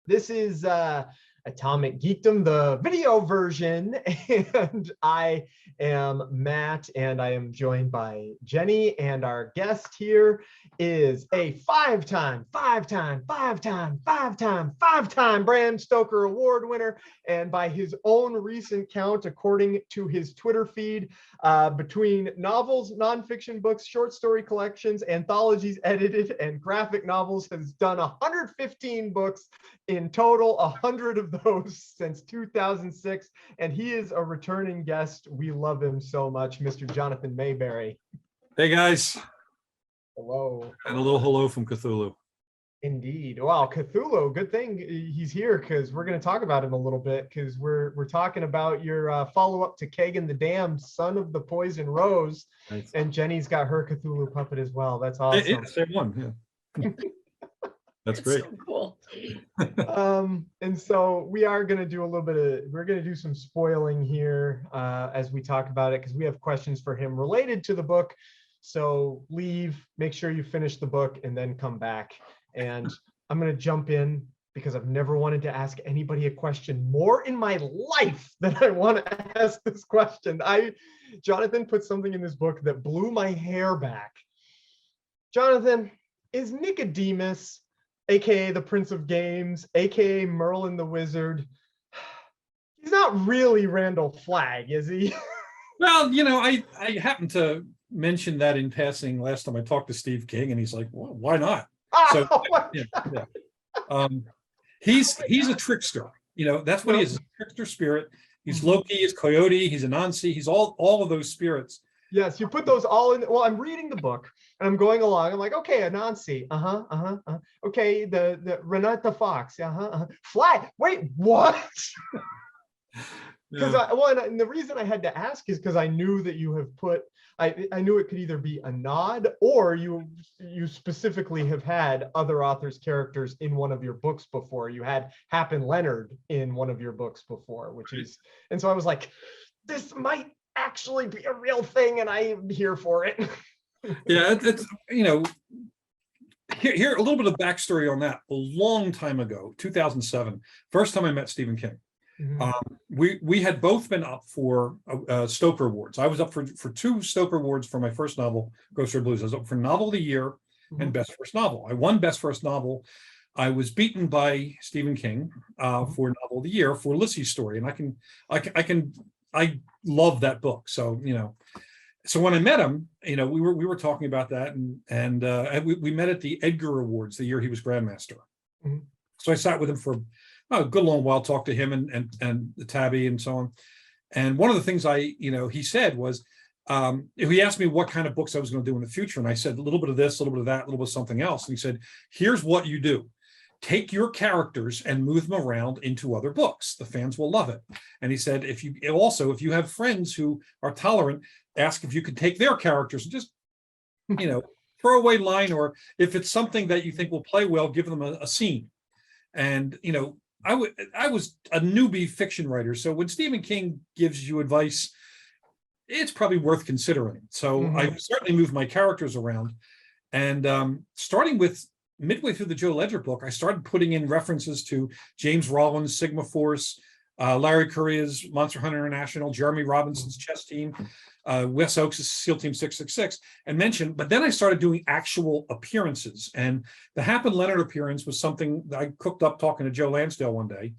This is Atomic Geekdom, the video version, and I am Matt, and I am joined by Jenny, and our guest here is a five-time Bram Stoker Award winner, and by his own recent count, according to his Twitter feed, between novels, nonfiction books, short story collections, anthologies, edited, and graphic novels, has done 115 books in total, 100 of those since 2006, and he is a returning guest. We love him so much, Mr. Jonathan Mabarry. Hey guys. Hello. And a little hello from Cthulhu. Indeed. Wow, Cthulhu, good thing he's here, because we're going to talk about him a little bit, because we're talking about your follow-up to Kagan the Damned, Son of the Poison Rose. Nice. And Jenny's got her Cthulhu puppet as well. That's awesome. Same one, yeah. That's great. So cool. And so we are going to do we're going to do some spoiling here as we talk about it, because we have questions for him related to the book. So make sure you finish the book and then come back. And I'm going to jump in because I've never wanted to ask anybody a question more in my life than I want to ask this question. Jonathan put something in this book that blew my hair back. Jonathan, is Nicodemus, aka the Prince of Games, aka Merlin the Wizard, he's not really Randall Flagg, is he? Well, you know, I happened to mention that in passing last time I talked to Steve King, and he's like, well, why not? So yeah. He's a trickster. You know, that's what he is, a trickster spirit. He's Loki, he's Coyote, he's Anansi, he's all of those spirits. Yes, you put those all in. Well, I'm reading the book and I'm going along. I'm like, okay, Anansi, okay, the Renata Fox, Fly. Wait, what? Because and the reason I had to ask is because I knew that you have put. I knew it could either be a nod or you specifically have had other authors' characters in one of your books before. You had Hap and Leonard in one of your books before, and so I was like, this might actually be a real thing, and I'm here for it. Yeah, it's you know, here a little bit of backstory on that. A long time ago, 2007, first time I met Stephen King. We had both been up for Stoker Awards. I was up for two Stoker Awards for my first novel, Ghost Rider Blues. I was up for Novel of the Year and Best First Novel. I won Best First Novel. I was beaten by Stephen King for Novel of the Year for Ulysses Story, and I love that book. So so when I met him, we were talking about that, and we met at the Edgar Awards the year he was Grandmaster. So I sat with him for a good long while, talked to him and Tabby and so on. And one of the things he said was, he asked me what kind of books I was going to do in the future. And I said, a little bit of this, a little bit of that, a little bit of something else. And he said, here's what you do. Take your characters and move them around into other books. The fans will love it. And he said, if you have friends who are tolerant, ask if you could take their characters and just, throw away line, or if it's something that you think will play well, give them a scene. And, I was a newbie fiction writer. So when Stephen King gives you advice, it's probably worth considering. So I certainly moved my characters around. And starting with midway through the Joe Ledger book, I started putting in references to James Rollins' Sigma Force, Larry Correa's Monster Hunter International, Jeremy Robinson's Chess Team, Wes Oaks' SEAL Team 666, and but then I started doing actual appearances. And the Hap and Leonard appearance was something that I cooked up talking to Joe Lansdale one day.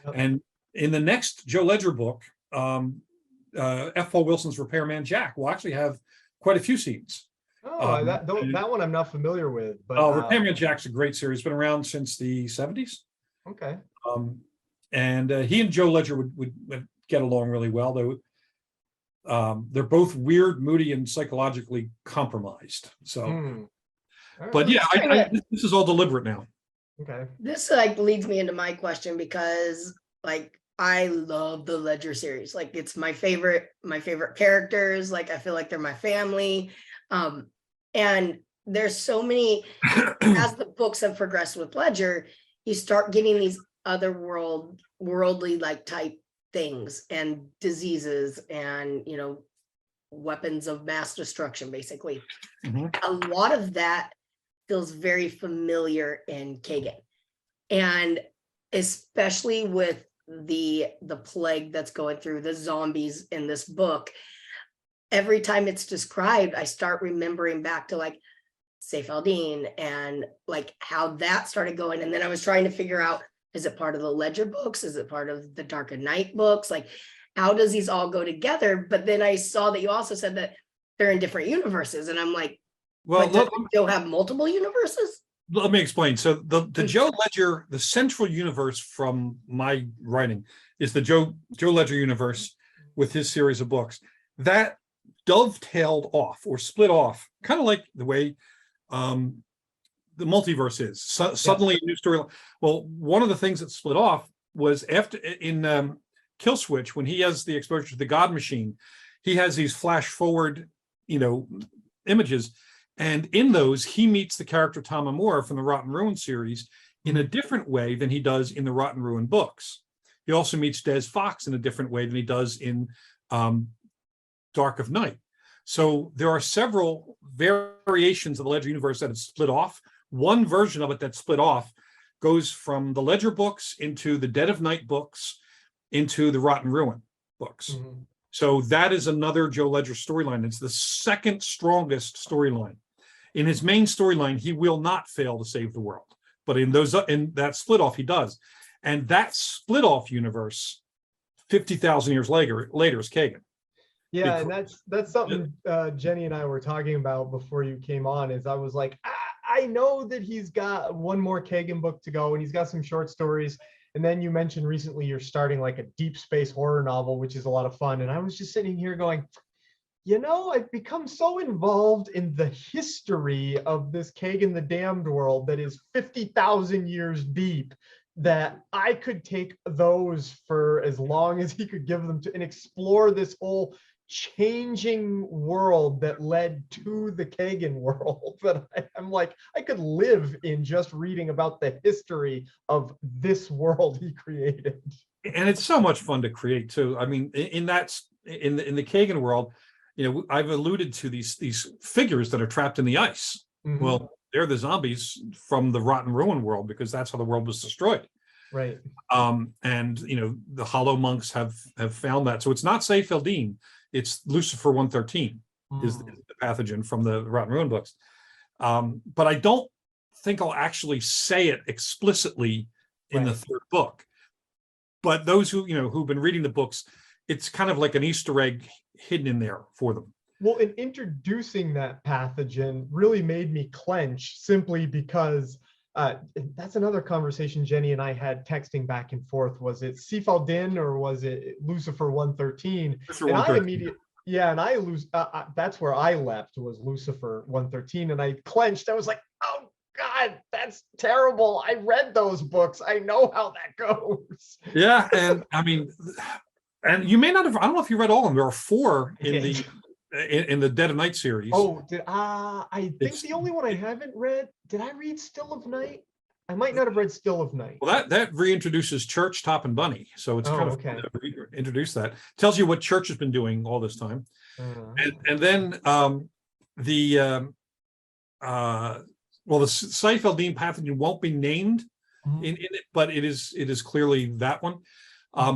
Yep. And in the next Joe Ledger book, F. Paul Wilson's Repairman Jack will actually have quite a few scenes. Oh, that one I'm not familiar with. But Repairman Jack's a great series. It's been around since the 70s. Okay. And he and Joe Ledger would get along really well, though. They're both weird, moody, and psychologically compromised. So, but yeah, this is all deliberate now. Okay. This leads me into my question, because I love the Ledger series. It's my favorite characters. I feel like they're my family. And there's so many, as the books have progressed with Ledger, you start getting these other worldly type things and diseases and weapons of mass destruction, basically. A lot of that feels very familiar in Kagan. And especially with the plague that's going through the zombies in this book. Every time it's described, I start remembering back to like Saif al-Din and like how that started going. And then I was trying to figure out, is it part of the Ledger books? Is it part of the Dark and Night books? Like, how does these all go together? But then I saw that you also said that they're in different universes. And I'm like, well, does Joe have multiple universes? Let me explain. So the Joe Ledger, the central universe from my writing is the Joe Ledger universe with his series of books. That dovetailed off or split off, kind of like the way the multiverse is. Suddenly a new story. Well, one of the things that split off was after in Kill Switch, when he has the exposure to the God Machine, he has these flash forward, images. And in those, he meets the character Tom Amore from the Rotten Ruin series in a different way than he does in the Rotten Ruin books. He also meets Des Fox in a different way than he does in Dark of Night. So there are several variations of the Ledger universe that have split off. One version of it that split off goes from the Ledger books into the Dead of Night books into the Rotten Ruin books. Mm-hmm. So that is another Joe Ledger storyline. It's the second strongest storyline. In his main storyline, he will not fail to save the world. But in that split off, he does. And that split off universe, 50,000 years later is Kagan. Yeah, and that's something Jenny and I were talking about before you came on, is I was like, I know that he's got one more Kagan book to go and he's got some short stories. And then you mentioned recently you're starting like a deep space horror novel, which is a lot of fun. And I was just sitting here going, I've become so involved in the history of this Kagan the Damned world that is 50,000 years deep that I could take those for as long as he could give them to and explore this whole changing world that led to the Kagan world. That I'm like, I could live in just reading about the history of this world he created. And it's so much fun to create too. I mean, in the Kagan world, I've alluded to these figures that are trapped in the ice. Mm-hmm. Well, they're the zombies from the Rotten Ruin world because that's how the world was destroyed. Right. And the Hollow monks have found that. So it's not Saif al-Din. It's Lucifer 113 is the pathogen from the Rotten Ruin books. But I don't think I'll actually say it explicitly in the third book. But those who've been reading the books, it's kind of like an Easter egg hidden in there for them. Well, and introducing that pathogen really made me clench simply because that's another conversation Jenny and I had texting back and forth. Was it Saif al-Din or was it Lucifer 113? And I immediately, that's where I leapt, was Lucifer 113. And I clenched. I was like, oh God, that's terrible. I read those books. I know how that goes. Yeah. And I mean, and you may not have, I don't know if you read all of them. There are 4 in the Dead of Night series. Oh, I think the only one I haven't read, did I read Still of Night? I might not have read Still of Night. Well, that reintroduces Church, Top, and Bunny. So it's kind of introduce that. Tells you what Church has been doing all this time. And then the Saif al-Din pathogen won't be named in it, but it is clearly that one.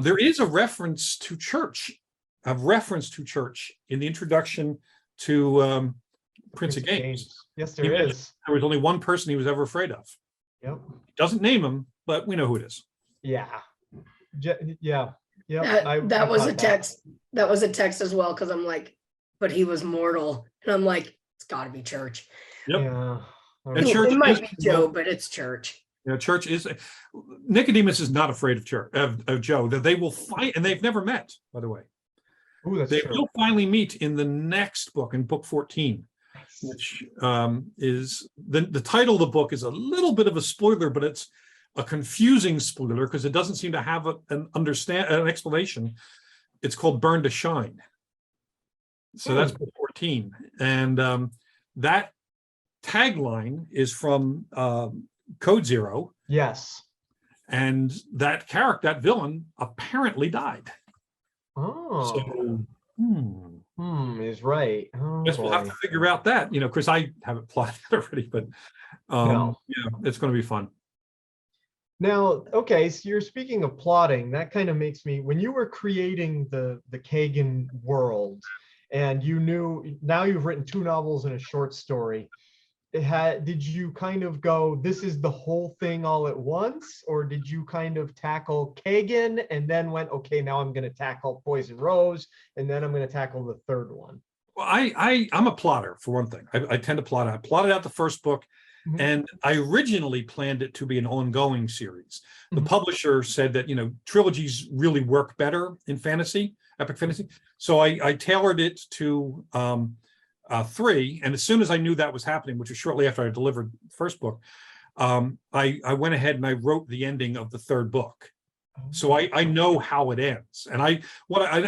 There is a reference to Church in the introduction to Prince of Games. Yes, there is. There was only one person he was ever afraid of. Yep. He doesn't name him, but we know who it is. Yeah. Yeah. That was a text. That was a text as well, because I'm like, but he was mortal. And I'm like, it's got to be Church. Yep. Yeah. And Church it might be Joe, but it's Church. Church is Nicodemus is not afraid of Joe. That they will fight, and they've never met, by the way. Ooh, that's they true. will finally meet in the next book, in book 14, which is the title of the book is a little bit of a spoiler, but it's a confusing spoiler because it doesn't seem to have an explanation. It's called Burn to Shine. So that's book 14, and that tagline is from Code Zero. Yes. And that villain apparently died. Oh. So, is right. Oh, guess we'll have to figure out that, Chris, I haven't plotted it already, but it's going to be fun. Now, okay, so you're speaking of plotting. That kind of makes me, when you were creating the Kagan world, and you knew now you've written 2 novels and a short story. Did you kind of go, this is the whole thing all at once, or did you kind of tackle Kagan and then went, okay, now I'm going to tackle Poison Rose, and then I'm going to tackle the third one? Well, I'm a plotter for one thing. I tend to plot out. I plotted out the first book, Mhm. and I originally planned it to be an ongoing series. The Mhm. publisher said that trilogies really work better in fantasy, epic fantasy. So I tailored it to 3, and as soon as I knew that was happening, which was shortly after I delivered the first book, I went ahead and I wrote the ending of the third book. So I know how it ends, and I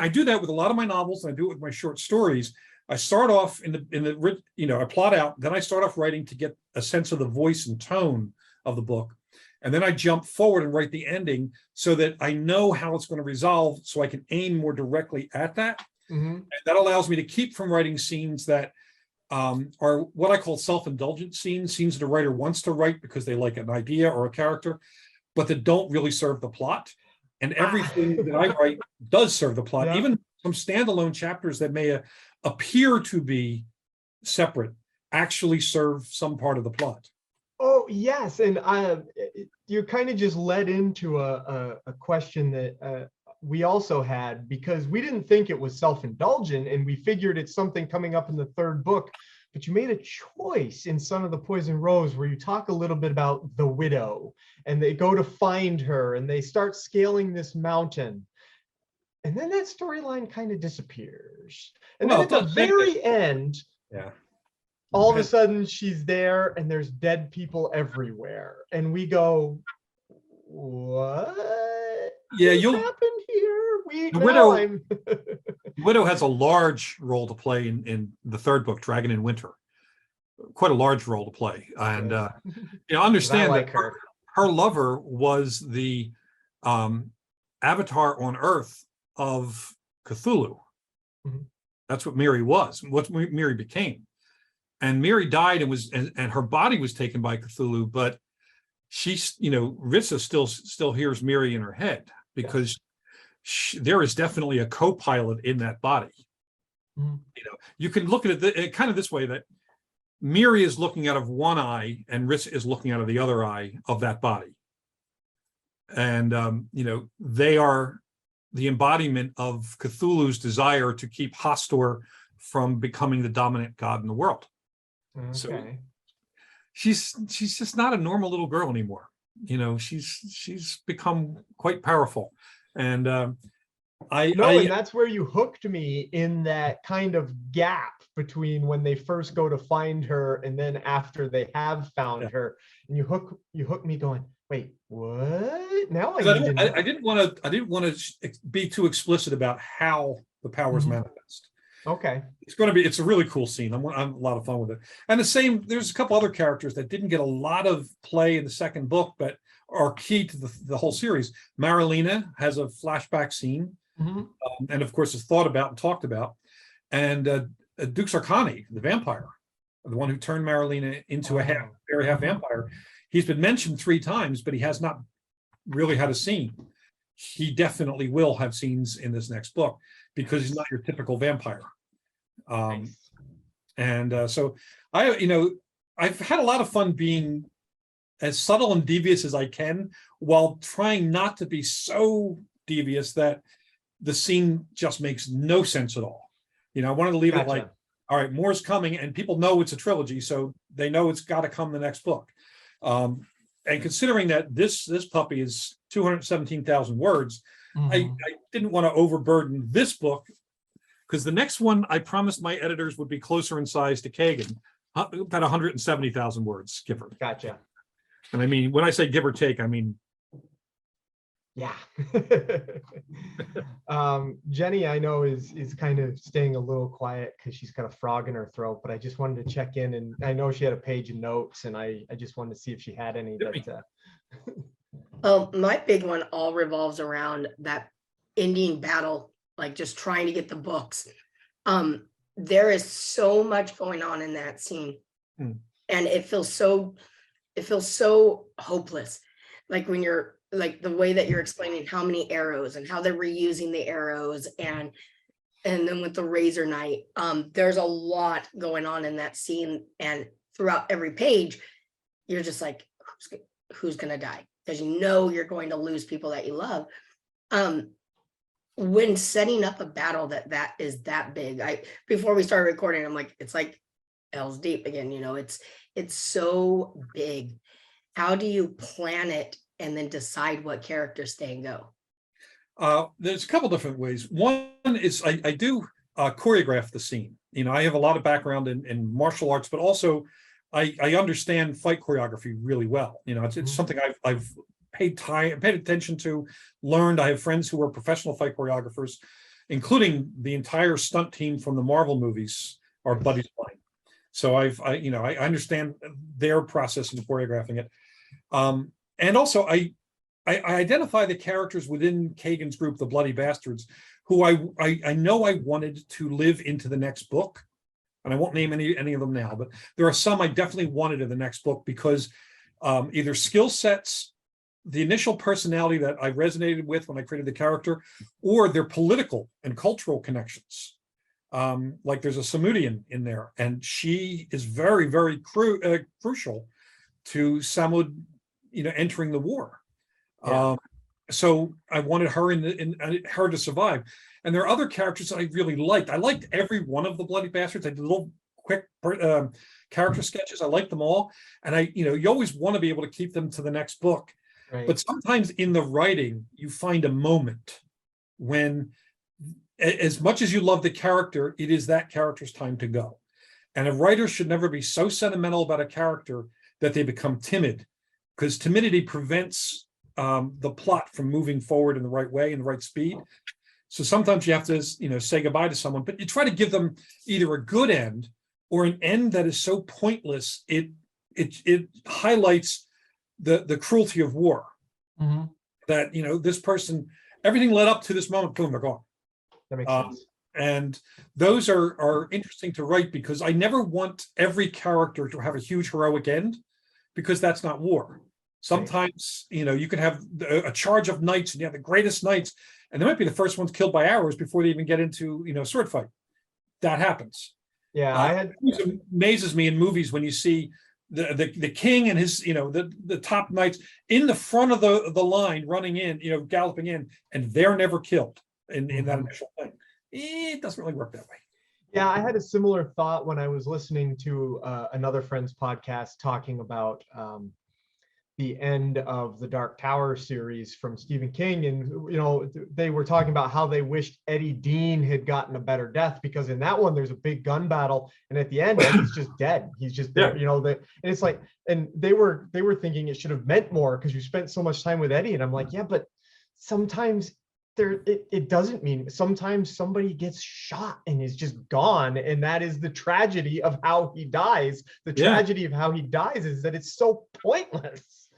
do that with a lot of my novels, and I do it with my short stories. I start off I plot out, then I start off writing to get a sense of the voice and tone of the book, and then I jump forward and write the ending so that I know how it's going to resolve, so I can aim more directly at that. Mhm. And that allows me to keep from writing scenes that are what I call self-indulgent scenes that a writer wants to write because they like an idea or a character, but that don't really serve the plot. And everything that I write does serve the plot. Yeah. Even some standalone chapters that may appear to be separate actually serve some part of the plot. Oh, yes. And you kind of just led into a question that we also had, because we didn't think it was self-indulgent, and we figured it's something coming up in the third book. But you made a choice in Son of the Poison Rose where you talk a little bit about the widow, and they go to find her and they start scaling this mountain. And then that storyline kind of disappears. And Well, then at the it does say that. very end, Yeah. all of a sudden she's there and there's dead people everywhere. And we go, what Yeah, just happened here? The Widow has a large role to play in the third book, Dragon in Winter. Quite a large role to play. And understand like that her lover was the avatar on Earth of Cthulhu. Mhm. That's what Mary was, what Mary became. And Mary died and her body was taken by Cthulhu, but Ritsa still hears Mary in her head, because there is definitely a co-pilot in that body. Mhm. You can look at it kind of this way, that Miri is looking out of one eye and Ritsa is looking out of the other eye of that body. And, they are the embodiment of Cthulhu's desire to keep Hastur from becoming the dominant god in the world. Okay. So she's just not a normal little girl anymore. She's become quite powerful. And and that's where you hooked me, in that kind of gap between when they first go to find her and then after they have found her. And you hook me going, wait, what? Now I need to know. I didn't want to be too explicit about how the powers manifest. Okay. It's a really cool scene. I'm a lot of fun with it. And there's a couple other characters that didn't get a lot of play in the second book, but are key to the whole series. Marilena has a flashback scene, and of course is thought about and talked about. And Dux Arcani, the vampire, the one who turned Marilena into a half vampire, he's been mentioned 3 times, but he has not really had a scene. He definitely will have scenes in this next book, because he's not your typical vampire. Nice. And so I've had a lot of fun being as subtle and devious as I can, while trying not to be so devious that the scene just makes no sense at all. I wanted to leave it like, all right, more's coming, and people know it's a trilogy, so they know it's got to come the next book. And considering that this puppy is 217,000 words, I didn't want to overburden this book, because the next one I promised my editors would be closer in size to Kagan, about 170,000 words, give or. Gotcha. And I mean, when I say give or take, I mean, yeah. Jenny, I know is kind of staying a little quiet because she's got a frog in her throat, but I just wanted to check in, and I know she had a page of notes, and I just wanted to see if she had any that. My big one all revolves around that ending battle, like just trying to get the books. There is so much going on in that scene, and it feels so hopeless. like when you're like the way that you're explaining how many arrows and how they're reusing the arrows, and then with the razor knight, there's a lot going on in that scene, and throughout every page, you're just like, who's gonna die? Because you know you're going to lose people that you love. When setting up a battle that is that big, before we started recording, I'm like, it's like Hell's Deep again, you know, it's so big. How do you plan it and then decide what characters stay and go? There's a couple different ways. One is I do choreograph the scene. You know, I have a lot of background in martial arts, but also I understand fight choreography really well. You know, it's something I've paid attention to, learned. I have friends who are professional fight choreographers, including the entire stunt team from the Marvel movies are buddies of mine. So I understand their process in choreographing it. And also I identify the characters within Kagan's group, the Bloody Bastards, who I know I wanted to live into the next book. And I won't name any of them now, but there are some I definitely wanted in the next book because either skill sets, the initial personality that I resonated with when I created the character, or their political and cultural connections. Like there's a Samudian in there, and she is very, very crucial to Samud, entering the war. Yeah. So I wanted her in her to survive. And there are other characters that I really liked. I liked every one of the Bloody Bastards. I did little quick character sketches. I liked them all. And you always want to be able to keep them to the next book. Right. But sometimes in the writing, you find a moment when, as much as you love the character, it is that character's time to go. And a writer should never be so sentimental about a character that they become timid, because timidity prevents the plot from moving forward in the right way, in the right speed. So sometimes you have to, say goodbye to someone, but you try to give them either a good end or an end that is so pointless, it highlights the cruelty of war. Mm-hmm. That, this person, everything led up to this moment, boom, they're gone. That makes sense. And those are interesting to write, because I never want every character to have a huge heroic end, because that's not war. Sometimes, you can have a charge of knights, and you have the greatest knights, and they might be the first ones killed by arrows before they even get into, sword fight. That happens. Yeah, it amazes me in movies when you see the king and his, the top knights in the front of the line running in, galloping in, and they're never killed in that initial thing. It doesn't really work that way. Yeah, I had a similar thought when I was listening to another friend's podcast talking about the end of the Dark Tower series from Stephen King. And, they were talking about how they wished Eddie Dean had gotten a better death, because in that one, there's a big gun battle. And at the end, Eddie's just dead. He's just there, and it's like, and they were thinking it should have meant more because you spent so much time with Eddie. And I'm like, yeah, but sometimes it doesn't mean. Sometimes somebody gets shot and is just gone, and that is the tragedy of how he dies. The tragedy of how he dies is that it's so pointless.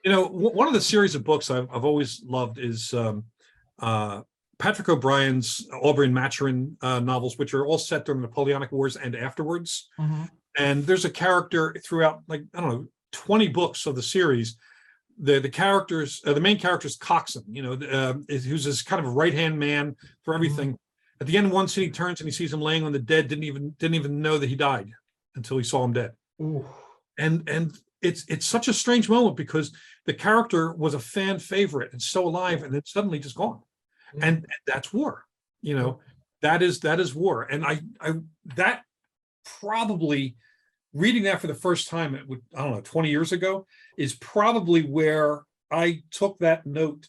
One of the series of books I've always loved is Patrick O'Brien's Aubrey and Maturin novels, which are all set during the Napoleonic Wars and afterwards. Mm-hmm. And there's a character throughout, 20 books of the series. The characters, the main character is Coxon, who's this kind of a right-hand man for everything. Mm-hmm. At the end of one scene, he turns and he sees him laying on the dead, didn't even know that he died until he saw him dead. Ooh. And it's such a strange moment, because the character was a fan favorite and so alive, and then suddenly just gone. Mm-hmm. And that's war. That is war. And I that probably, reading that for the first time, 20 years ago, is probably where I took that note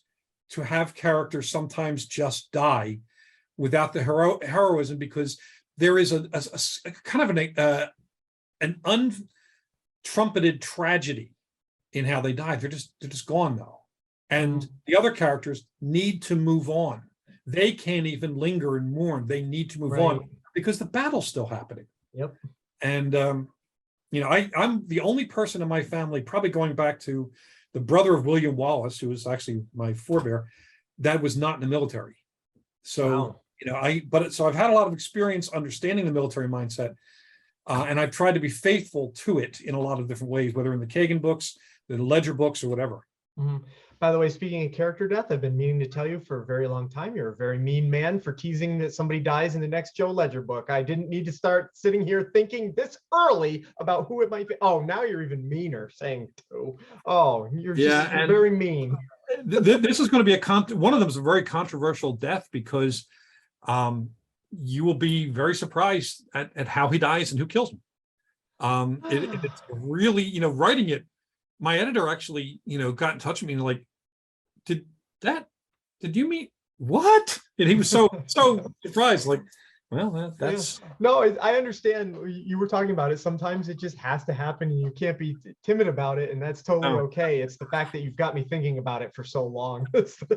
to have characters sometimes just die without the heroism, because there is a kind of an untrumpeted tragedy in how they die. They're just gone though. And the other characters need to move on. They can't even linger and mourn. They need to move on because the battle's still happening. Yep. And I'm the only person in my family, probably going back to the brother of William Wallace, who was actually my forebear, that was not in the military. So, wow. So I've had a lot of experience understanding the military mindset, and I've tried to be faithful to it in a lot of different ways, whether in the Kagan books, the Ledger books, or whatever. Mhm. By the way, speaking of character death, I've been meaning to tell you for a very long time, you're a very mean man for teasing that somebody dies in the next Joe Ledger book. I didn't need to start sitting here thinking this early about who it might be. Oh, now you're even meaner saying two. Oh, you're Yeah, you're and very mean. this is going to be one of them is a very controversial death because you will be very surprised at how he dies and who kills him. It's really, writing it. My editor actually, got in touch with me and like, did you mean what? And he was so surprised, like, well, that's no, I understand you were talking about it. Sometimes it just has to happen and you can't be timid about it, and that's totally okay. It's the fact that you've got me thinking about it for so long.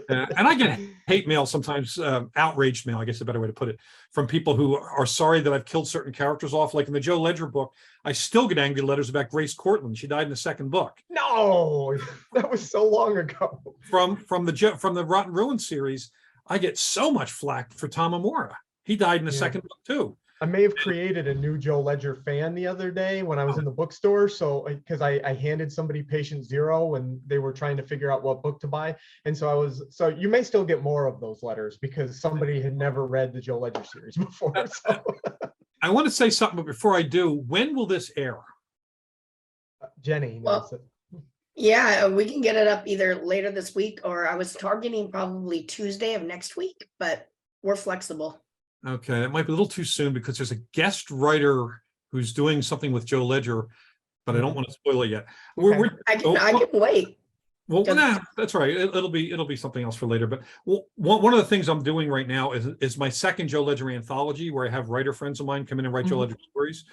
and I get hate mail sometimes, outraged mail, I guess is a better way to put it, from people who are sorry that I've killed certain characters off. Like in the Joe Ledger book, I still get angry letters about Grace Cortland. She died in the second book. No, that was so long ago. From the Rotten Ruin series, I get so much flack for Tom Amora. He died in the second book too. I may have created a new Joe Ledger fan the other day when I was in the bookstore. So because I handed somebody Patient Zero when they were trying to figure out what book to buy. And so you may still get more of those letters because somebody had never read the Joe Ledger series before. So. I want to say something, but before I do, when will this air? Jenny. Well, yeah, we can get it up either later this week, or I was targeting probably Tuesday of next week, but we're flexible. Okay, it might be a little too soon because there's a guest writer who's doing something with Joe Ledger, but I don't want to spoil it yet. Okay. I can wait. Well, nah, that's right. It'll be something else for later. But one of the things I'm doing right now is my second Joe Ledger anthology, where I have writer friends of mine come in and write Joe Ledger stories,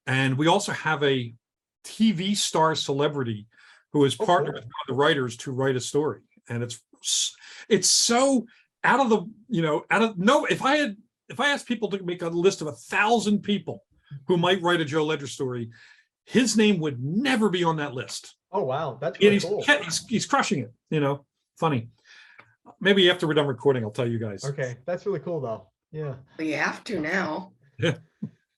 and we also have a TV star celebrity who is partnered with one of the writers to write a story, and it's so out of the if I asked people to make a list of 1,000 people who might write a Joe Ledger story, his name would never be on that list. Oh, wow. That's really cool. He's crushing it, funny. Maybe after we're done recording, I'll tell you guys. Okay. That's really cool though. Yeah. Well, you have to now. Yeah.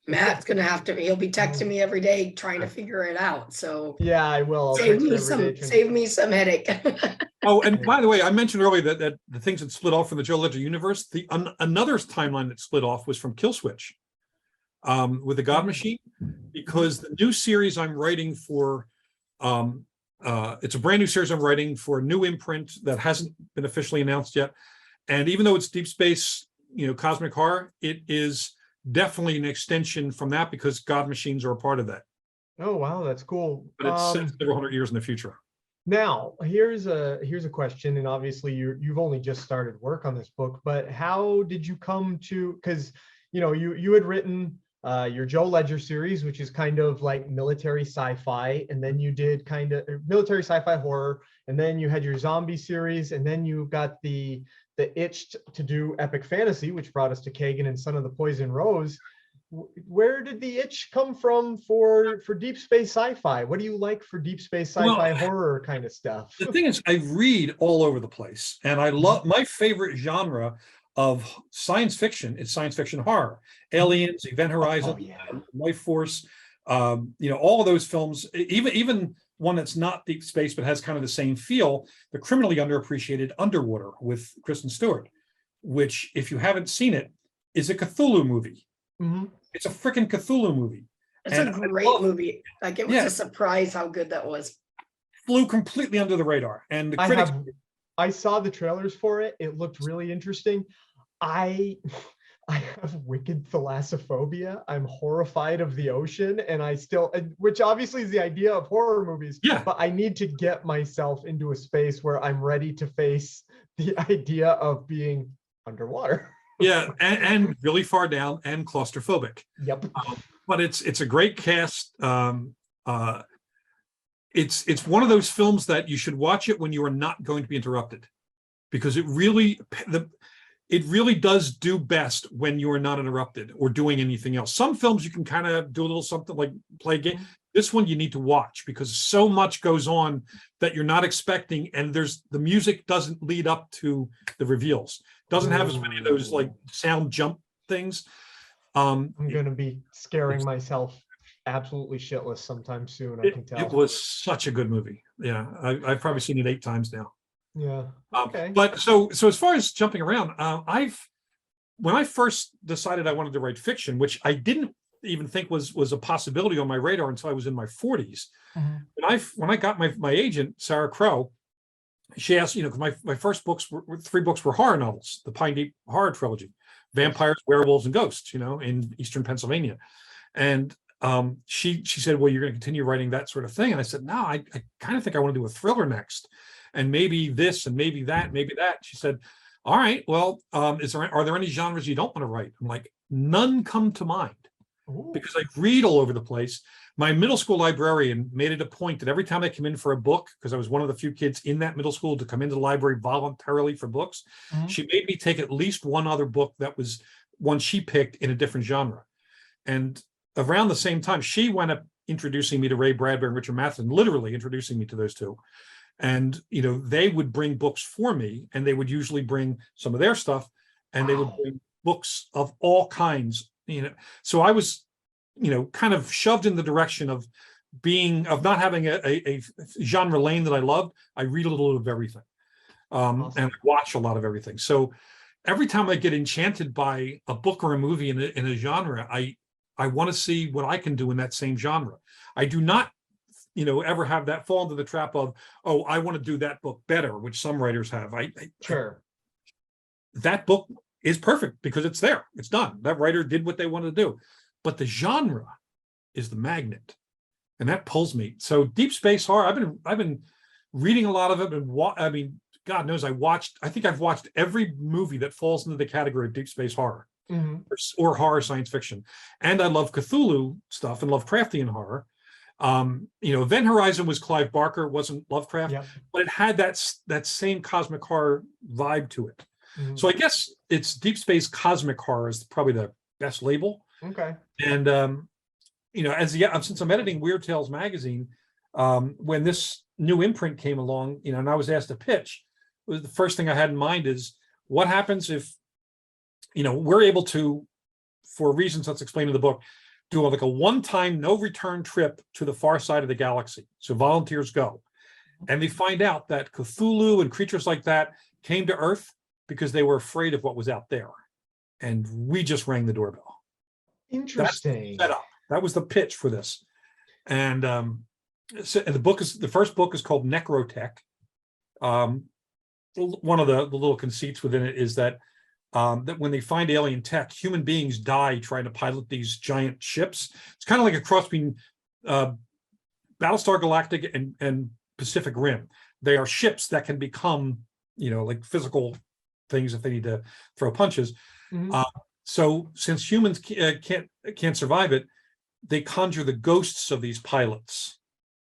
Matt's going to have to, he'll be texting me every day trying to figure it out. So yeah, I will. Save me some headache. Oh, and by the way, I mentioned earlier that the things that split off from the Joe Ledger universe, another timeline that split off was from Killswitch with the God Machine, because the new series I'm writing for, it's a brand new series I'm writing for a new imprint that hasn't been officially announced yet. And even though it's deep space, cosmic horror, it is definitely an extension from that because God Machines are a part of that. Oh, wow. That's cool. But it's set several hundred years in the future. Now, here's a question, and obviously you've only just started work on this book, but how did you come to, because you had written your Joe Ledger series, which is kind of like military sci-fi, and then you did kind of military sci-fi horror, and then you had your zombie series, and then you got the itch to do epic fantasy, which brought us to Kagan and Son of the Poison Rose. Where did the itch come from for deep space sci-fi? What do you like for deep space sci-fi horror kind of stuff? The thing is, I read all over the place, and I love my favorite genre of science fiction is science fiction horror. Aliens, Event Horizon, Life Force, all of those films, even one that's not deep space but has kind of the same feel, the criminally underappreciated Underwater with Kristen Stewart, which, if you haven't seen it, is a Cthulhu movie. Mm-hmm. It's a freaking Cthulhu movie. It's a great movie. Like, it was a surprise how good that was. Flew completely under the radar. And the critics. I saw the trailers for it. It looked really interesting. I have wicked thalassophobia. I'm horrified of the ocean, and which obviously is the idea of horror movies. Yeah. But I need to get myself into a space where I'm ready to face the idea of being underwater. Yeah, and really far down and claustrophobic. Yep. But it's a great cast. It's one of those films that you should watch it when you are not going to be interrupted, because it really does do best when you are not interrupted or doing anything else. Some films you can kind of do a little something like play a game. This one you need to watch because so much goes on that you're not expecting, and the music doesn't lead up to the reveals. Doesn't have as many of those like sound jump things. I'm going to be scaring myself. absolutely shitless sometime soon. I can tell. It was such a good movie. Yeah, I've probably seen it 8 times now. Yeah. Okay. But so as far as jumping around, when I first decided I wanted to write fiction, which I didn't even think was a possibility on my radar until I was in my 40s. When I got my agent, Sarah Crow, she asked, because my first books were 3 books were horror novels, the Pine Deep Horror Trilogy, vampires, werewolves, and ghosts, in Eastern Pennsylvania. And she said, well, you're going to continue writing that sort of thing. And I said, no, I kind of think I want to do a thriller next. And maybe this and maybe that, maybe that. She said, all right, well, are there any genres you don't want to write? I'm like, none come to mind. Ooh. Because I read all over the place. My middle school librarian made it a point that every time I come in for a book, because I was one of the few kids in that middle school to come into the library voluntarily for books, she made me take at least one other book that was one she picked in a different genre. And around the same time, she wound up introducing me to Ray Bradbury and Richard Matheson, literally introducing me to those two. And, they would bring books for me, and they would usually bring some of their stuff, and they would bring books of all kinds, So I was, kind of shoved in the direction of not having a genre lane that I loved. I read a little of everything, awesome. And watch a lot of everything. So every time I get enchanted by a book or a movie in a genre, I want to see what I can do in that same genre. I do not, ever have that fall into the trap of, oh, I want to do that book better, which some writers have. Sure. That book is perfect because it's there. It's done. That writer did what they wanted to do. But the genre is the magnet, and that pulls me. So deep space horror, I've been reading a lot of it, and God knows I think I've watched every movie that falls into the category of deep space horror, or horror science fiction. And I love Cthulhu stuff and Lovecraftian horror. Event Horizon was Clive Barker, it wasn't Lovecraft, but it had that same cosmic horror vibe to it. So I guess it's deep space cosmic horror is probably the best label. Okay. And since I'm editing Weird Tales magazine, when this new imprint came along, and I was asked to pitch, it was the first thing I had in mind is what happens if, we're able to, for reasons that's explained in the book, do like a one-time, no-return trip to the far side of the galaxy. So volunteers go, and they find out that Cthulhu and creatures like that came to Earth because they were afraid of what was out there, and we just rang the doorbell. Interesting. That was the pitch for this, and so the first book is called Necrotech. One of the little conceits within it is that when they find alien tech, human beings die trying to pilot these giant ships. It's kind of like a cross between Battlestar Galactica and Pacific Rim. They are ships that can become, like physical things if they need to throw punches. So since humans can't survive it, they conjure the ghosts of these pilots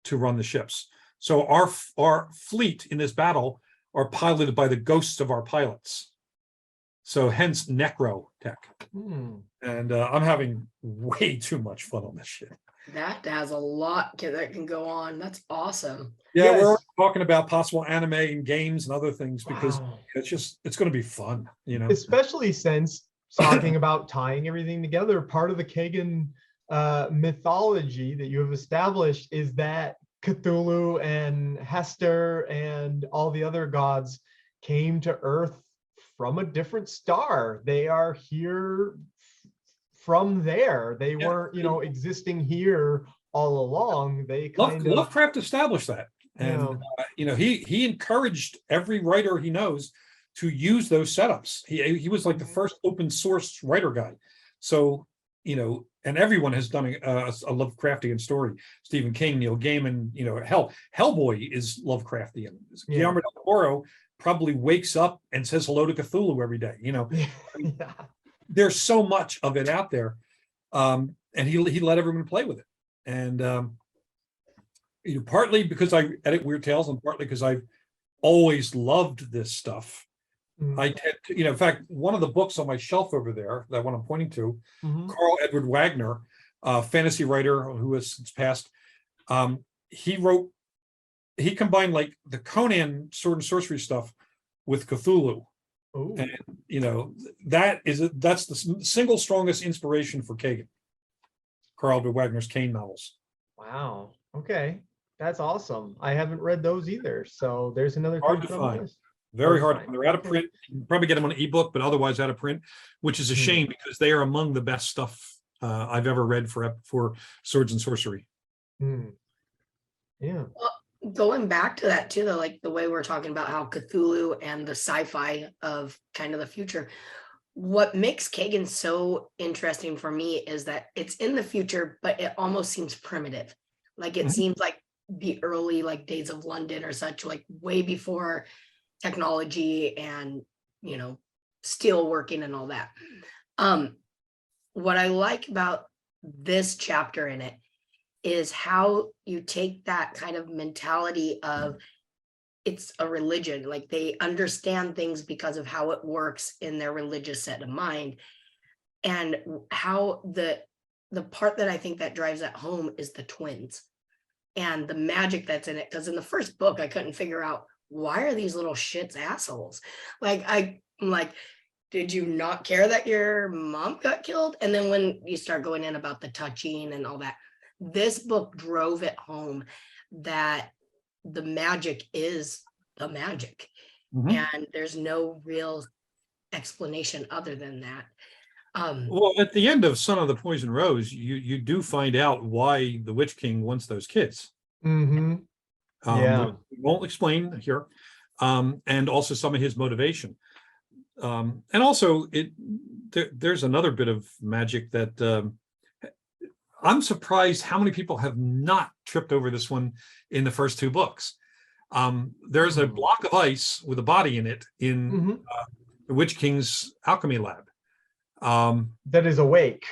to run the ships. So our fleet in this battle are piloted by the ghosts of our pilots. So hence Necrotech. And I'm having way too much fun on this shit. That has a lot that can go on. That's awesome. Yeah, yes. We're talking about possible anime and games and other things because it's going to be fun, Especially since talking about tying everything together, part of the Kagan mythology that you have established is that Cthulhu and Hester and all the other gods came to Earth from a different star. They are here from there. They weren't, existing here all along. They Lovecraft established that, and he encouraged every writer he knows to use those setups. He was like the first open source writer guy. So and everyone has done a Lovecraftian story. Stephen King, Neil Gaiman, Hellboy is Lovecraftian. Guillermo del Toro probably wakes up and says hello to Cthulhu every day. There's so much of it out there, and he let everyone play with it. And partly because I edit Weird Tales, and partly because I've always loved this stuff. I tend to, in fact, one of the books on my shelf over there, that one I'm pointing to, Carl Edward Wagner, a fantasy writer who has since passed, he combined like the Conan sword and sorcery stuff with Cthulhu. Ooh. And that's the single strongest inspiration for Kagan. Carl de Wagner's Kane novels. Wow. Okay. That's awesome. I haven't read those either. So there's another Hard thing to on the find. list. Very Hard hard. to find. They're out of Okay. print. You can probably get them on ebook, but otherwise out of print, which is a shame because they are among the best stuff I've ever read for swords and sorcery. Hmm. Yeah. Well, going back to that too, though, like the way we're talking about how Cthulhu and the sci-fi of kind of the future. What makes Kagan so interesting for me is that it's in the future, but it almost seems primitive. Like it seems like the early like days of London or such, like way before technology and steel working and all that. What I like about this chapter in it is how you take that kind of mentality of it's a religion, like they understand things because of how it works in their religious set of mind, and how the part that I think that drives that home is the twins and the magic that's in it. Because in the first book I couldn't figure out, why are these little shits assholes? Like I'm like, did you not care that your mom got killed? And then when you start going in about the touching and all that, this book drove it home that the magic is the magic. And there's no real explanation other than that. Well, at the end of Son of the Poison Rose, you do find out why the Witch King wants those kids. Yeah. We won't explain here. And also some of his motivation. And also there's another bit of magic that I'm surprised how many people have not tripped over this one in the first two books. There's a block of ice with a body in it in the Witch King's alchemy lab. That is awake.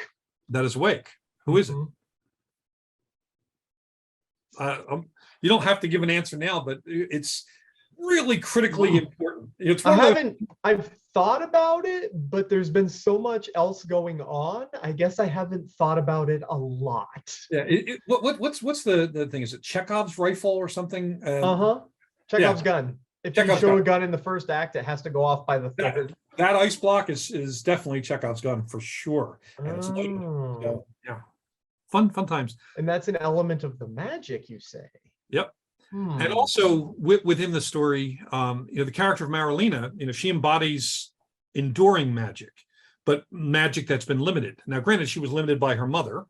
That is awake. Who is it? You don't have to give an answer now, but it's really critically important. It's I've thought about it, but there's been so much else going on. I guess I haven't thought about it a lot. Yeah. What's the thing? Is it Chekhov's rifle or something? Chekhov's gun. If Chekhov's you show gun. a gun in the first act, it has to go off by the third. That ice block is definitely Chekhov's gun for sure. And it's loaded. So, yeah. Fun times. And that's an element of the magic, you say. Yep. And also within the story, the character of Marilena, she embodies enduring magic, but magic that's been limited. Now, granted, she was limited by her mother,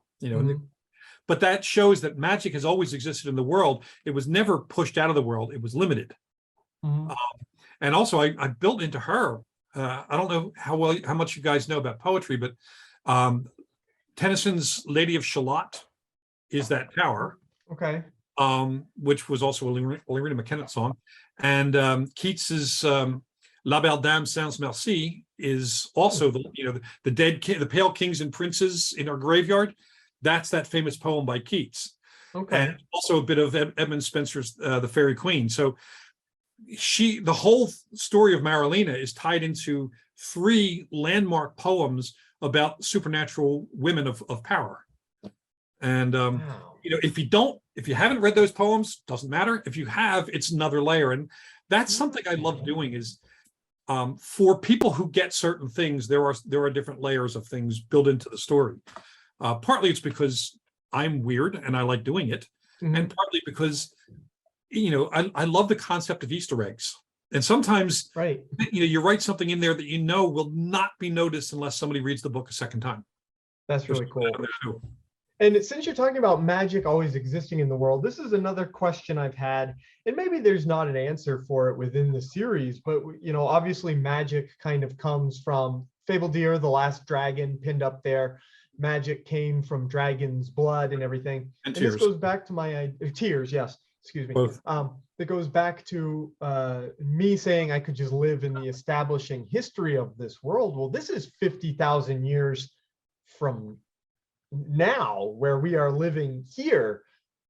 but that shows that magic has always existed in the world. It was never pushed out of the world. It was limited. And also I built into her, I don't know how much you guys know about poetry, but Tennyson's Lady of Shalott is that tower. Okay. Which was also a Lorena McKenna song. And Keats's La Belle Dame Sans Merci is also the dead king, the pale kings and princes in our graveyard. That's that famous poem by Keats. Okay. And also a bit of Edmund Spenser's The Fairy Queen. So the whole story of Marilena is tied into 3 landmark poems about supernatural women of power. And if you haven't read those poems, doesn't matter. If you have, it's another layer. And that's something I love doing is for people who get certain things, there are different layers of things built into the story. Partly it's because I'm weird and I like doing it. And partly because, I love the concept of Easter eggs. And sometimes, you write something in there that will not be noticed unless somebody reads the book a second time. That's really cool. And since you're talking about magic always existing in the world, this is another question I've had, and maybe there's not an answer for it within the series, but obviously magic kind of comes from Fable-Deer, the last dragon pinned up there. Magic came from dragon's blood and everything. And tears. This goes back to my tears, yes, excuse me. Both. That goes back to me saying I could just live in the establishing history of this world. Well, this is 50,000 years from now where we are living here,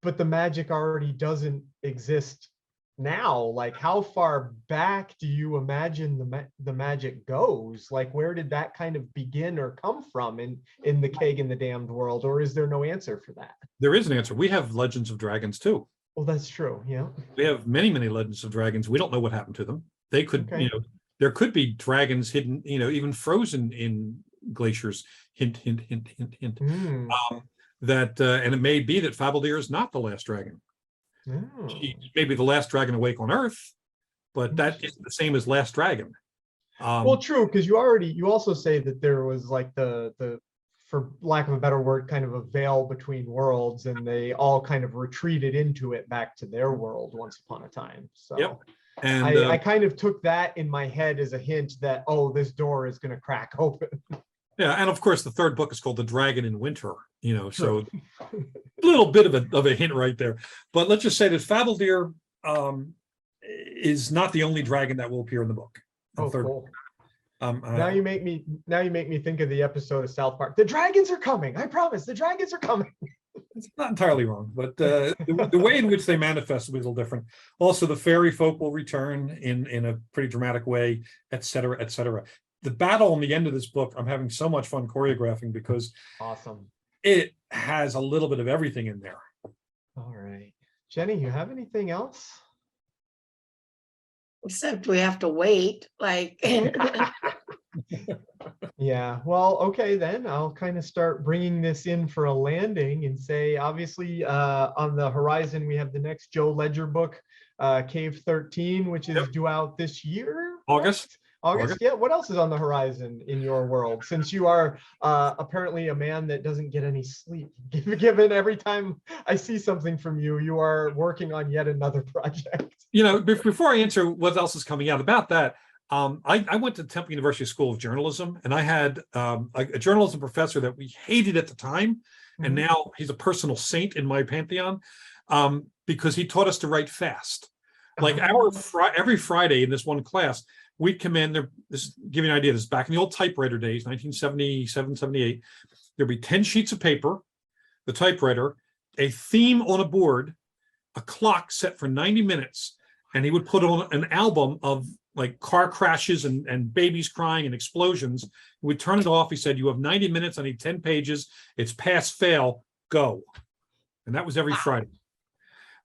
but the magic already doesn't exist now. Like, how far back do you imagine the magic goes? Like, where did that kind of begin or come from in the Kagan the Damned world, or is there no answer for that? There is an answer. We have legends of dragons too. Well, that's true. Yeah, we have many legends of dragons. We don't know what happened to them. They could, there could be dragons hidden, even frozen in glaciers. Hint. that, and it may be that Fabaldir is not the last dragon. Oh, She may be the last dragon awake on Earth, but that isn't the same as last dragon. well, true, because you also say that there was like the for lack of a better word, kind of a veil between worlds, and they all kind of retreated into it back to their world once upon a time. So Yep. And I kind of took that in my head as a hint that, oh, this door is going to crack open. yeah, and of course the third book is called The Dragon in Winter, so a little bit of a hint right there. But let's just say that Fabaldir is not the only dragon that will appear in the book. Oh, cool. Now you make me think of the episode of South Park. The dragons are coming. I promise. The dragons are coming. It's not entirely wrong, but the way in which they manifest will be a little different. Also, the fairy folk will return in a pretty dramatic way, et cetera, et cetera. The battle on the end of this book, I'm having so much fun choreographing because awesome. It has a little bit of everything in there. All right. Jenny, you have anything else? Except we have to wait, like. Yeah, well, okay, then I'll kind of start bringing this in for a landing and say, obviously, on the horizon, we have the next Joe Ledger book, Cave 13, which is due out this year. August. Yeah. What else is on the horizon in your world, since you are apparently a man that doesn't get any sleep? Given every time I see something from you, you are working on yet another project. Before I answer what else is coming out about that, I went to Temple University School of Journalism, and I had a journalism professor that we hated at the time, and now he's a personal saint in my pantheon, because he taught us to write fast. Like every Friday in this one class, we'd come in there. This give you an idea. This is back in the old typewriter days, 1977, 78. There'd be 10 sheets of paper, the typewriter, a theme on a board, a clock set for 90 minutes, and he would put on an album of like car crashes and babies crying and explosions. He would turn it off. He said, "You have 90 minutes. I need 10 pages. It's pass, fail, go." And that was every Friday.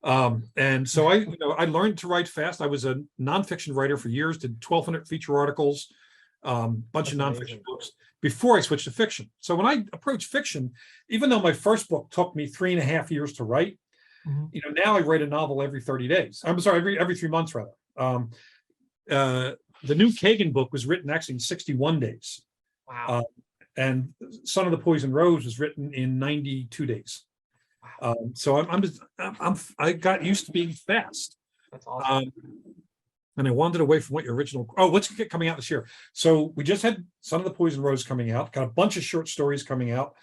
And so I learned to write fast. I was a nonfiction writer for years, did 1,200 feature articles, bunch of nonfiction books before I switched to fiction. So when I approach fiction, even though my first book took me 3.5 years to write, now I write a novel every 30 days. I'm sorry, every 3 months rather. The new Kagan book was written actually in 61 days. Wow. And Son of the Poison Rose was written in 92 days. So I got used to being fast. That's awesome. And I wandered away from what your original. Oh, what's coming out this year? So we just had Son of the Poison Rose coming out. Got a bunch of short stories coming out.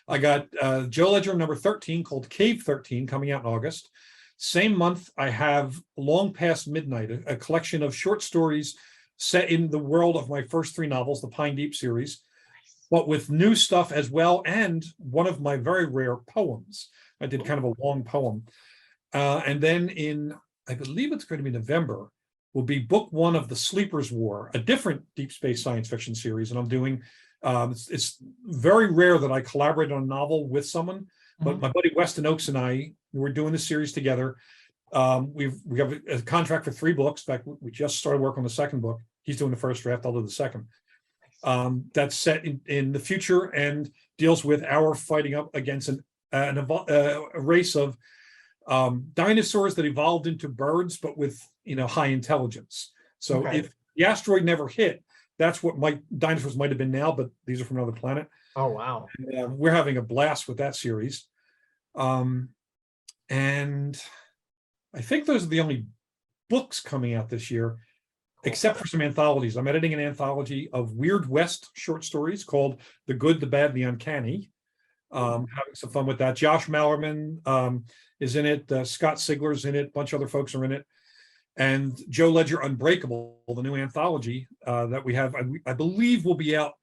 I got Joe Ledger number 13 called Cave 13 coming out in August. Same month, I have Long Past Midnight, a collection of short stories set in the world of my first 3 novels, the Pine Deep series, but with new stuff as well, and one of my very rare poems. I did kind of a long poem. And then in, I believe it's going to be November, will be book 1 of The Sleeper's War, a different deep space science fiction series. And I'm doing, it's very rare that I collaborate on a novel with someone, but my buddy Weston Oakes and I, we're doing the series together. We have a contract for 3 books. In fact, we just started work on the second book. He's doing the first draft, I'll do the second. That's set in the future and deals with our fighting up against a race of dinosaurs that evolved into birds, but with high intelligence. So if the asteroid never hit, that's what dinosaurs might have been now, but these are from another planet. Oh wow! And, we're having a blast with that series, and I think those are the only books coming out this year, except for some anthologies. I'm editing an anthology of Weird West short stories called "The Good, the Bad, the Uncanny." Having some fun with that. Josh Mallerman is in it. Scott Sigler's in it. A bunch of other folks are in it. And Joe Ledger Unbreakable, the new anthology that we have, I believe will be out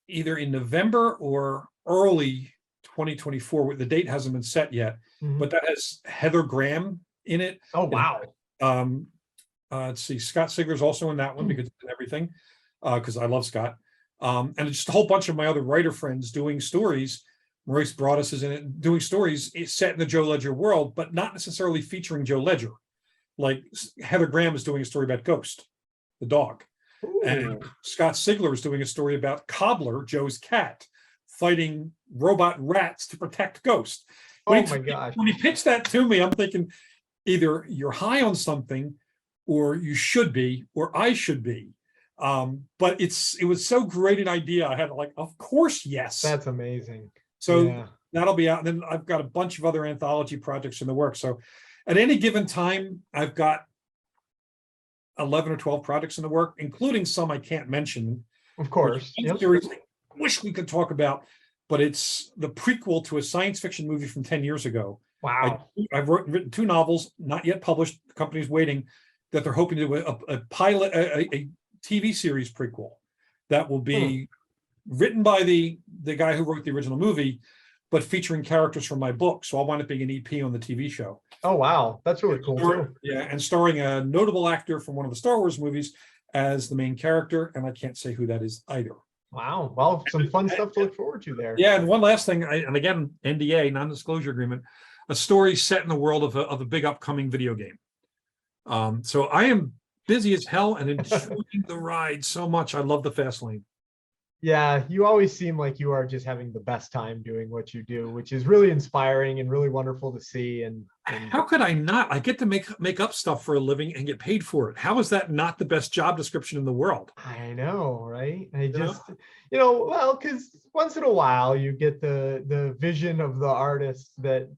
either in November or early 2024. The date hasn't been set yet, but that has Heather Graham in it. Oh, wow. Let's see. Scott Sigler's also in that one because it's in everything, because I love Scott. And just a whole bunch of my other writer friends doing stories. Maurice Broadus is in it, doing stories set in the Joe Ledger world, but not necessarily featuring Joe Ledger. Like Heather Graham is doing a story about Ghost, the dog. Ooh. And Scott Sigler is doing a story about Cobbler, Joe's cat, fighting robot rats to protect Ghost. Oh my gosh. When he pitched that to me, I'm thinking either you're high on something, or you should be, or I should be. But it was so great an idea. I had like, of course, yes. That's amazing. So yeah. That'll be out. And then I've got a bunch of other anthology projects in the works. So at any given time, I've got 11 or 12 projects in the work, including some I can't mention. Of course. Yep. Series I wish we could talk about, but it's the prequel to a science fiction movie from 10 years ago. Wow. I've written 2 novels, not yet published. The company's waiting, that they're hoping to do a pilot, a TV series prequel that will be written by the guy who wrote the original movie, but featuring characters from my book. So I'll wind up being an EP on the TV show. Oh, wow. That's really cool. Too. Yeah, and starring a notable actor from one of the Star Wars movies as the main character, and I can't say who that is either. Wow. Well, some fun stuff to look forward to there. Yeah, and one last thing, and again, NDA, non-disclosure agreement, a story set in the world of a big upcoming video game. So I am busy as hell and enjoying the ride so much. I love the fast lane. Yeah, you always seem like you are just having the best time doing what you do, which is really inspiring and really wonderful to see. And how could I not? I get to make up stuff for a living and get paid for it. How is that not the best job description in the world? I know, right? Well, because once in a while you get the vision of the artist that,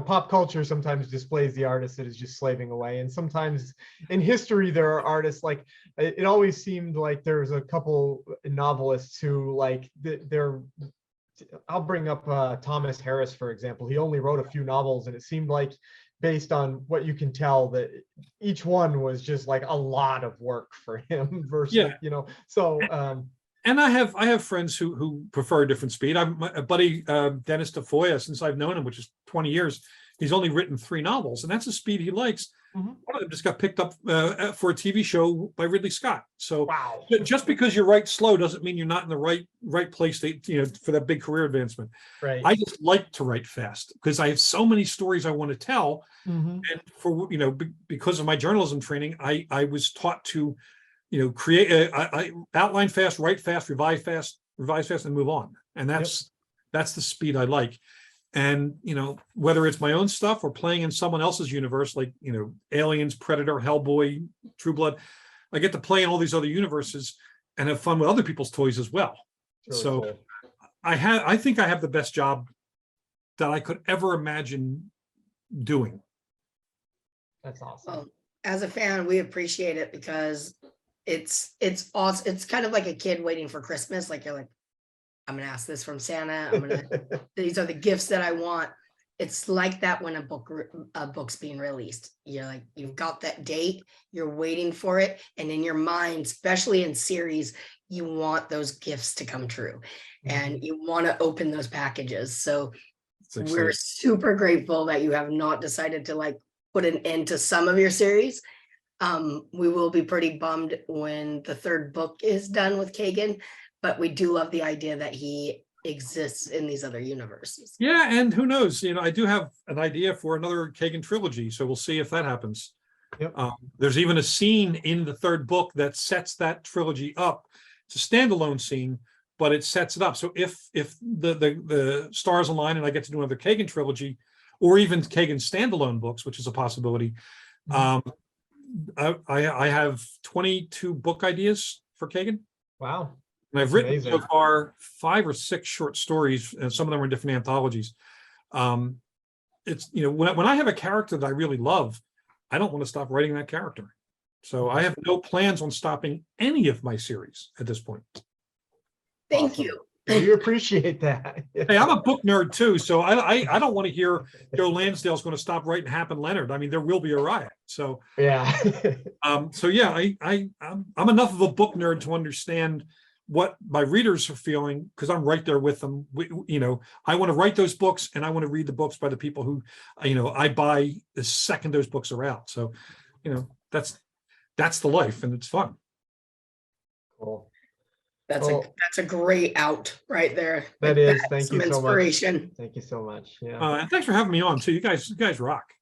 pop culture sometimes displays the artist that is just slaving away. And sometimes in history, there are artists, like, it always seemed like there's a couple novelists who, like, I'll bring up Thomas Harris, for example. He only wrote a few novels, and it seemed like, based on what you can tell, that each one was just like a lot of work for him versus, And I have friends who prefer a different speed. My buddy Dennis DeFoya, since I've known him, which is 20 years, he's only written 3 novels, and that's a speed he likes. Mm-hmm. One of them just got picked up for a TV show by Ridley Scott. So wow. Just because you write slow doesn't mean you're not in the right place to, for that big career advancement. Right. I just like to write fast because I have so many stories I want to tell, and for because of my journalism training, I was taught to create I outline fast, write fast, revise fast, and move on. And that's the speed I like. And, whether it's my own stuff or playing in someone else's universe, like, Aliens, Predator, Hellboy, True Blood, I get to play in all these other universes and have fun with other people's toys as well. Really so cool. I think I have the best job that I could ever imagine doing. That's awesome. Well, as a fan, we appreciate it because it's awesome. It's kind of like a kid waiting for Christmas. Like, you're like, I'm gonna ask this from Santa. These are the gifts that I want. It's like that when a book's being released. You're like, you've got that date, you're waiting for it, and in your mind, especially in series, you want those gifts to come true, and you want to open those packages. So we're super grateful that you have not decided to put an end to some of your series. We will be pretty bummed when the 3rd book is done with Kagan, but we do love the idea that he exists in these other universes. Yeah, and who knows? I do have an idea for another Kagan trilogy, so we'll see if that happens. Yep. There's even a scene in the 3rd book that sets that trilogy up. It's a standalone scene, but it sets it up. So if the stars align and I get to do another Kagan trilogy, or even Kagan standalone books, which is a possibility, I have 22 book ideas for Kagan. Wow. And I've written so far 5 or 6 short stories, and some of them are different anthologies. It's when I have a character that I really love, I don't want to stop writing that character. So I have no plans on stopping any of my series at this point. Thank you. We appreciate that. Hey, I'm a book nerd too, so I don't want to hear Joe Lansdale's going to stop writing Hap and Leonard. I mean, there will be a riot. So yeah. I'm enough of a book nerd to understand what my readers are feeling, because I'm right there with them. I want to write those books, and I want to read the books by the people who, I buy the second those books are out. So, that's the life, and it's fun. Cool. That's a great out right there. That is. Thank you so much. Inspiration. Thank you so much. Yeah. And thanks for having me on. So you guys rock.